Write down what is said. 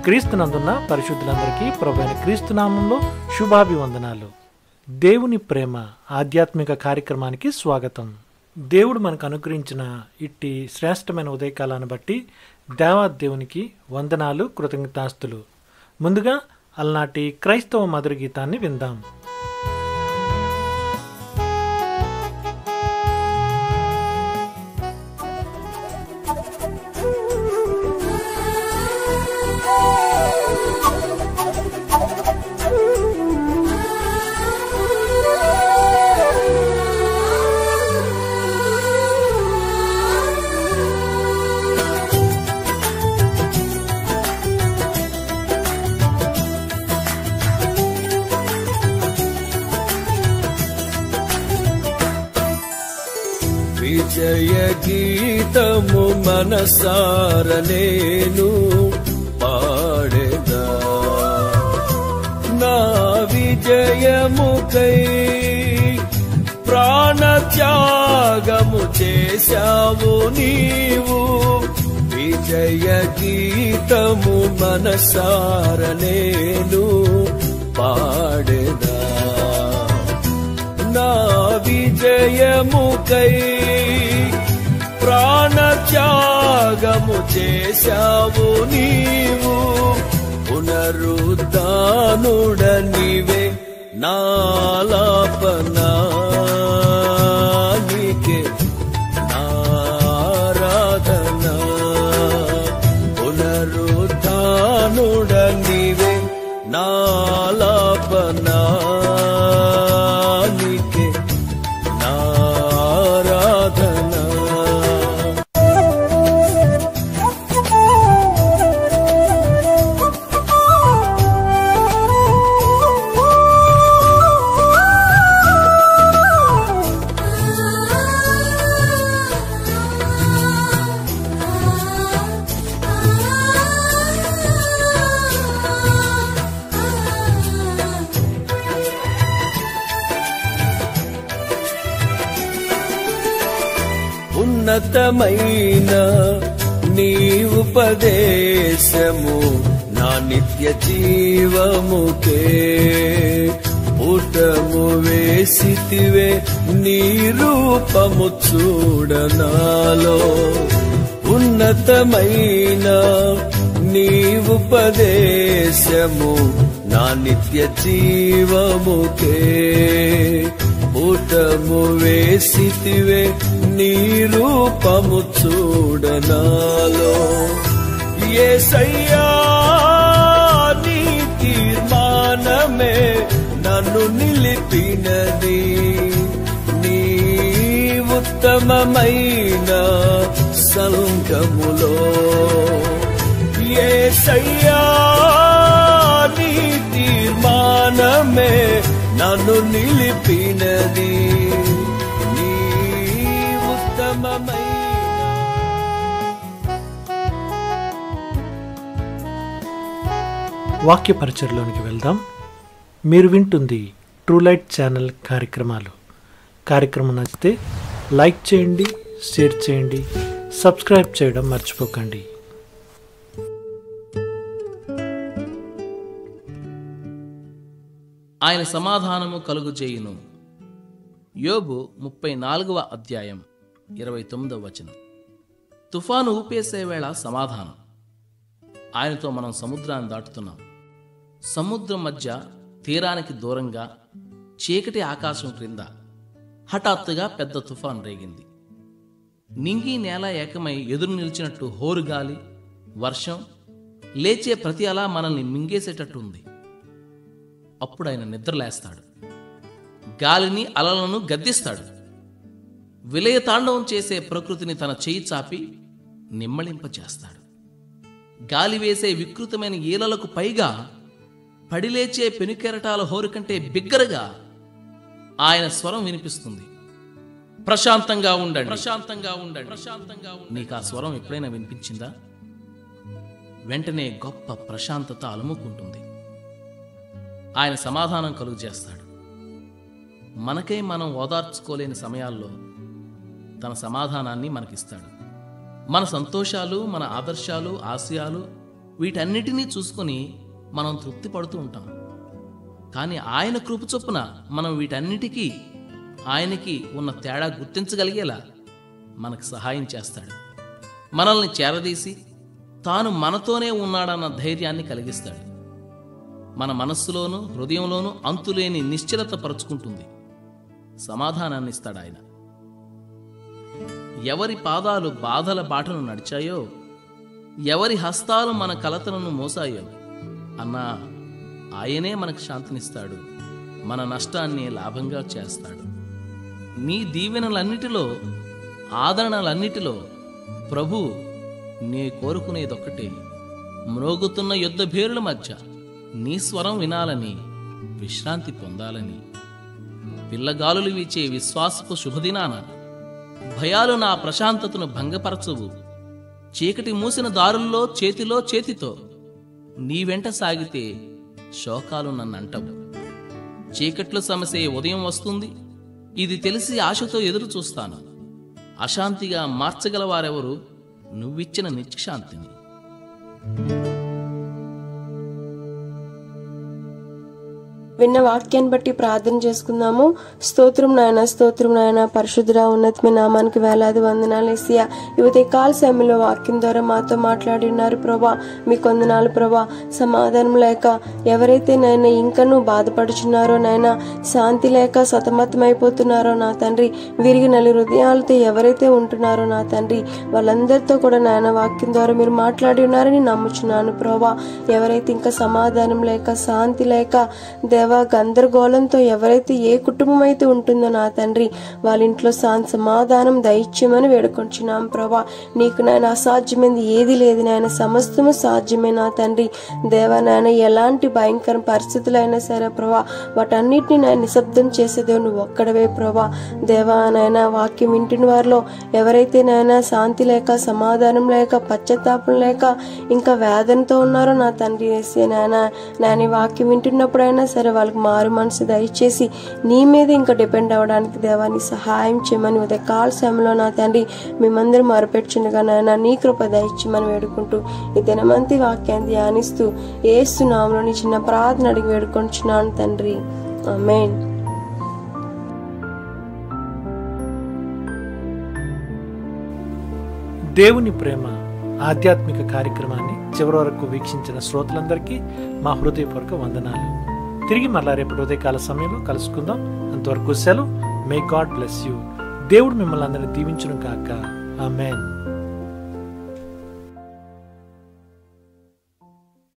క్రీస్తునందున్న పరిశుద్ధులందరికీ ప్రభువైన క్రీస్తు నామంలో శుభాభివందనాలు. దేవుని ప్రేమ ఆధ్యాత్మిక కార్యక్రమానికి స్వాగతం. దేవుడు మనకు అనుగ్రహించిన ఇట్టి శ్రేష్టమైన ఉదయకాలాన్ని బట్టి దేవాదేవునికి వందనాలు, కృతజ్ఞతాస్తులు. ముందుగా అలనాటి క్రైస్తవ మధుర గీతాన్ని విందాం. విజయ గీతము మనసార నేను పాడెదా, నా విజయముకై ప్రాణత్యాగము చేశావు నీవు. విజయ గీతము మనసార నేను పాడెదా, నా విజయముకై ప్రాణత్యాగము చేశావు నీవు. పునరుద్ధానుడ నీవే నాలాపనా, నీకే నారాధనా. పునరుద్ధానుడ నీవే నాలాపనా, ఉన్నతమైన నీ ఉపదేశము నా నిత్య జీవముకే. పుటము వేసితివే నీ రూపము చూడనాలో. ఉన్నతమైన నీ ఉపదేశము నా నిత్య జీవముకే. పుటము వేసితివే నీ రూపము చూడనాలో. యేసయ్యా నీ తీర్మానమే నన్ను నిలిపినది, నీ ఉత్తమమైన సంఘములో. యేసయ్యా నీ తీర్మానమే నన్ను నిలిపినది, నీ ఉత్తమమైన. వాక్య పరిచర్లోనికి వెళ్దాం. మీరు వింటుంది ట్రూ లైట్ ఛానల్ కార్యక్రమాలు. కార్యక్రమం నచ్చితే లైక్ చేయండి, షేర్ చేయండి, సబ్స్క్రైబ్ చేయడం మర్చిపోకండి. ఆయన సమాధానము కలుగుచేయును. యోబు 34వ అధ్యాయం 29వ వచనం. తుఫాను ఊపేసే వేళ సమాధానం. ఆయనతో మనం సముద్రాన్ని దాటుతున్నాం. సముద్రం మధ్య తీరానికి దూరంగా చీకటి ఆకాశం క్రింద హఠాత్తుగా పెద్ద తుఫాను రేగింది. నింగి నేల ఏకమై ఎదురు నిలిచినట్టు హోరుగాలి, వర్షం, లేచే ప్రతి అలా మనల్ని మింగేసేటట్టు ఉంది. అప్పుడు ఆయన నిద్రలేస్తాడు, గాలిని అలలను గద్దిస్తాడు. విలయతాండవం చేసే ప్రకృతిని తన చేయి చాపి నిమ్మళింపచేస్తాడు. గాలి వేసే వికృతమైన ఈలలకు పైగా పడిలేచే పెనుకెరటాల హోరు కంటే బిగ్గరగా ఆయన స్వరం వినిపిస్తుంది. ప్రశాంతంగా ఉండండి, ప్రశాంతంగా ఉండండి, ప్రశాంతంగా ఉండండి. నీకు ఆ స్వరం ఎప్పుడైనా వినిపించిందా? వెంటనే గొప్ప ప్రశాంతత అలుముకుంటుంది. ఆయన సమాధానం కలుగజేస్తాడు. మనకై మనం ఓదార్చుకోలేని సమయాల్లో తన సమాధానాన్ని మనకిస్తాడు. మన సంతోషాలు, మన ఆదర్శాలు, ఆశయాలు వీటన్నిటినీ చూసుకొని మనం తృప్తి పడుతూ ఉంటాం. కానీ ఆయన కృప చొప్పున మనం వీటన్నిటికీ ఆయనకి ఉన్న తేడా గుర్తించగలిగేలా మనకు సహాయం చేస్తాడు. మనల్ని చేరదీసి తాను మనతోనే ఉన్నాడన్న ధైర్యాన్ని కలిగిస్తాడు. మన మనస్సులోనూ హృదయంలోనూ అంతులేని నిశ్చలత పరుచుకుంటుంది. సమాధానాన్ని ఇస్తాడు ఆయన. ఎవరి పాదాలు బాధల బాటను నడిచాయో, ఎవరి హస్తాలు మన కలతలను మోసాయో అన్నా ఆయనే మనకు శాంతినిస్తాడు, మన నష్టాన్ని లాభంగా చేస్తాడు. నీ దీవెనలన్నిటిలో, ఆదరణలన్నిటిలో ప్రభు నీ కోరుకునేదొక్కటే, మ్రోగుతున్న యుద్ధ భేరుల మధ్య నీ స్వరం వినాలని, విశ్రాంతి పొందాలని. పిల్లగాలులు వీచే విశ్వాసపు శుభదినాన భయాలు నా ప్రశాంతతను భంగపరచవు. చీకటి మూసిన దారుల్లో చేతిలో చేతితో నీ వెంట సాగితే శోకాలు నన్నంటవు. చీకట్లు సమసే ఉదయం వస్తుంది, ఇది తెలిసి ఆశతో ఎదురు చూస్తాను. అశాంతిగా మార్చగలవారెవరు? నువ్విచ్చిన నిత్యశాంతిని. విన్న వాక్యాన్ని బట్టి ప్రార్థన చేసుకుందాము. స్తోత్రం నాయన, స్తోత్రం నాయన, పరిశుద్ధుడా, ఉన్నతమైన నామానికి వేలాది వందనాలు యేసయ్యా. యువతి కాల సమయంలో వాక్యం ద్వారా మాతో మాట్లాడి ఉన్నారు ప్రభా, మీకు వందనాలు ప్రభా. సమాధానం లేక ఎవరైతే నాయన ఇంకనూ బాధపడుచున్నారో నాయన, శాంతి లేక సతమతమైపోతున్నారో నా తండ్రి, విరిగి నలి హృదయాలతో ఎవరైతే ఉంటున్నారో నా తండ్రి, వాళ్ళందరితో కూడా నాయన వాక్యం ద్వారా మీరు మాట్లాడి ఉన్నారని నమ్ముచున్నాను ప్రభా. ఎవరైతే ఇంకా సమాధానం లేక శాంతి లేక గందరగోళంతో ఎవరైతే ఏ కుటుంబం అయితే ఉంటుందో నా తండ్రి, వాళ్ళ ఇంట్లో శాంతి సమాధానం దైత్యమని వేడుకొంచున్నాం ప్రభా. నీకు నాయన అసాధ్యమైంది ఏది లేదు నాయన, సమస్తము సాధ్యమే నా తండ్రి. దేవా నాయన, ఎలాంటి భయంకర పరిస్థితులైనా సరే ప్రభా, వాటన్నిటిని నాయన నిశ్శబ్దం చేసేదేవు నువ్వు ఒక్కడవే ప్రభా. దేవా నాయన, వాక్యం వింటున్న వారిలో ఎవరైతే నాయన శాంతి లేక సమాధానం లేక పశ్చాత్తాపం లేక ఇంకా వేదనతో ఉన్నారో నా తండ్రి వేసే నాయన, నాయన వాక్యం వింటున్నప్పుడైనా సరే వాళ్ళకి మారు మనసు దయచేసి నీ మీద ఇంకా డిపెండ్ అవ్వడానికి దేవాన్ని సహాయం చేయమని ఉదయ కాల సమయంలో నా తండ్రి మేమందరం మొరపెట్టుచుండగా నాయన నీ కృప దయచేయమని వేడుకుంటూ ఈ దినమంతి వాక్యాన్ని ధ్యానిస్తూ యేసు నామములో నీ చిన్న ప్రార్థన అడిగి వేడుకొంచున్నాను తండ్రి, ఆమేన్. దేవుని ప్రేమ ఆధ్యాత్మిక కార్యక్రమాన్ని చివరి వరకు వీక్షించిన శ్రోతలందరికీ మా హృదయపూర్వక వందనాలు. తిరిగి మళ్ళా రేపు ఉదయకాల సమయంలో కలుసుకుందాం. అంతవరకు సెలవు. May God bless you. దేవుడు మిమ్మల్ని అందరినీ దీవించును గాక. ఆమేన్.